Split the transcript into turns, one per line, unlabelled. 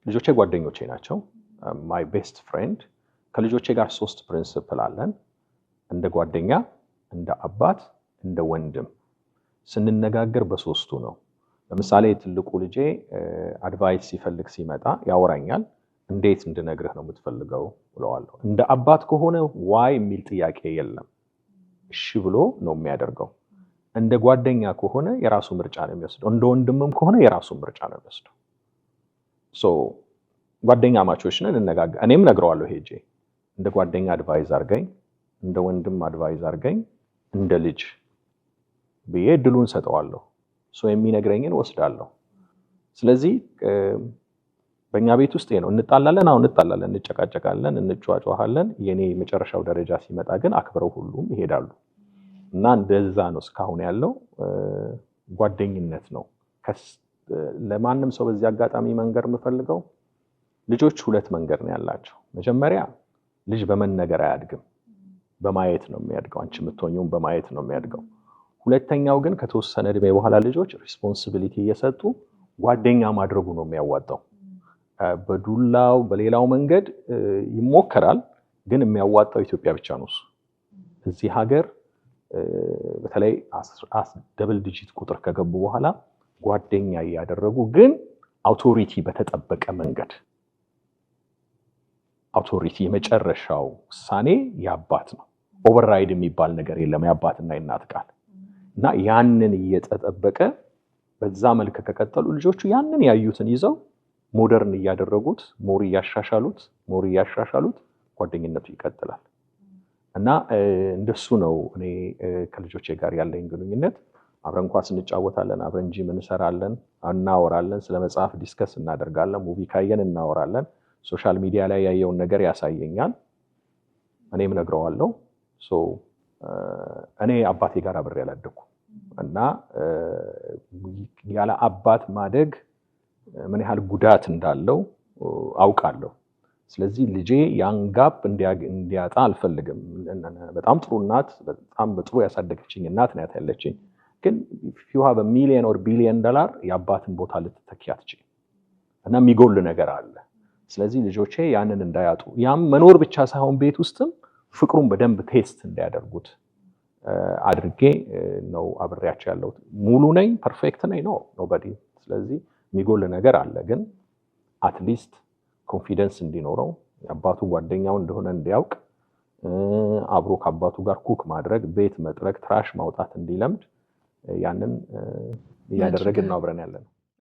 ልጆቼ ጓደኞቼ ናቸው። ማይ ቤስት ፍሬንድ። ከልጆቼ ጋር 3 ፕሪንሲፕል አለን። እንደ ጓደኛ፣ እንደ አባት፣ እንደ ወንድም ስንነጋገር በሶስቱ ነው። ለምሳሌ ትልቁ ልጄ አድቫይስ ሲፈልግ ሲመጣ ያወራኛል። እንዴት እንድነግርህ ነው የምትፈልገው ብለዋለሁ። እንደ አባት ከሆነ ዋይ የሚል ጥያቄ የለም። እሺ ብሎ ነው የሚያደርገው። እንደ ጓደኛ ከሆነ የራሱ ምርጫ ነው የሚወስደው። እንደ ወንድምም ከሆነ የራሱ ምርጫ ነው የሚወስደው። ጓደኛ ማቾች ነን፣ እንነጋገር። እኔም ነግረዋለሁ ሄጄ እንደ ጓደኛ አድቫይዝ አድርገኝ፣ እንደ ወንድም አድቫይዝ አድርገኝ፣ እንደ ልጅ ብዬ እድሉን ሰጠዋለሁ። የሚነግረኝን ወስዳለሁ። ስለዚህ በእኛ ቤት ውስጥ ነው እንጣላለን፣ እንጣላለን፣ እንጨቃጨቃለን፣ እንጫጫዋለን። የኔ መጨረሻው ደረጃ ሲመጣ ግን አክብረው ሁሉም ይሄዳሉ እና እንደዛ ነው እስካሁን ያለው ጓደኝነት ነው። ለማንም ሰው በዚህ አጋጣሚ መንገር የምፈልገው ልጆች 2 መንገድ ነው ያላቸው። መጀመሪያ ልጅ በመነገር አያድግም፣ በማየት ነው የሚያድገው። አንቺ የምትሆኚውን በማየት ነው የሚያድገው። ሁለተኛው ግን ከተወሰነ እድሜ በኋላ ልጆች ሪስፖንሲቢሊቲ እየሰጡ ጓደኛ ማድረጉ ነው የሚያዋጣው። በዱላው በሌላው መንገድ ይሞከራል፣ ግን የሚያዋጣው ኢትዮጵያ ብቻ ነው። እዚህ ሀገር በተለይ ደብል ዲጂት ቁጥር ከገቡ በኋላ ጓደኛ እያደረጉ ግን አውቶሪቲ በተጠበቀ መንገድ አውቶሪቲ የመጨረሻው ውሳኔ የአባት ነው። ኦቨርራይድ የሚባል ነገር የለም። የአባትና የእናት ቃል እና ያንን እየተጠበቀ በዛ መልክ ከቀጠሉ ልጆቹ ያንን ያዩትን ይዘው ሞደርን እያደረጉት ሞር እያሻሻሉት ጓደኝነቱ ይቀጥላል። እና እንደሱ ነው እኔ ከልጆቼ ጋር ያለኝ ግንኙነት። አብረን ኳስ እንጫወታለን፣ አብረን ጂም እንሰራለን፣ እናወራለን፣ ስለ መጽሐፍ ዲስከስ እናደርጋለን፣ ሙቪ ካየን እናወራለን። ሶሻል ሚዲያ ላይ ያየውን ነገር ያሳየኛል፣ እኔም ነግረዋለሁ። እኔ አባቴ ጋር አብሬ ያላደኩ እና ያለ አባት ማደግ ምን ያህል ጉዳት እንዳለው አውቃለሁ። ስለዚህ ልጄ ያን ጋፕ እንዲያጣ አልፈልግም። በጣም ጥሩ እናት፣ በጣም በጥሩ ያሳደገችኝ እናት ናት ያለችኝ። ግን if you have a million or billion dollar የአባትን ቦታ ልትተኪ አትችልም እና የሚጎል ነገር አለ። ስለዚህ ልጆቼ ያንን እንዳያጡ፣ ያም መኖር ብቻ ሳይሆን ቤት ውስጥም ፍቅሩን በደንብ ቴስት እንዲያደርጉት አድርጌ ነው አብሬያቸው ያለሁት። ሙሉ ነኝ፣ ፐርፌክት ነኝ ነው ኖባዲ። ስለዚህ የሚጎል ነገር አለ፣ ግን አትሊስት ኮንፊደንስ እንዲኖረው የአባቱ ጓደኛው እንደሆነ እንዲያውቅ፣ አብሮ ከአባቱ ጋር ኩክ ማድረግ፣ ቤት መጥረግ፣ ትራሽ ማውጣት እንዲለምድ ያንን እያደረግን ነው አብረን ያለነው።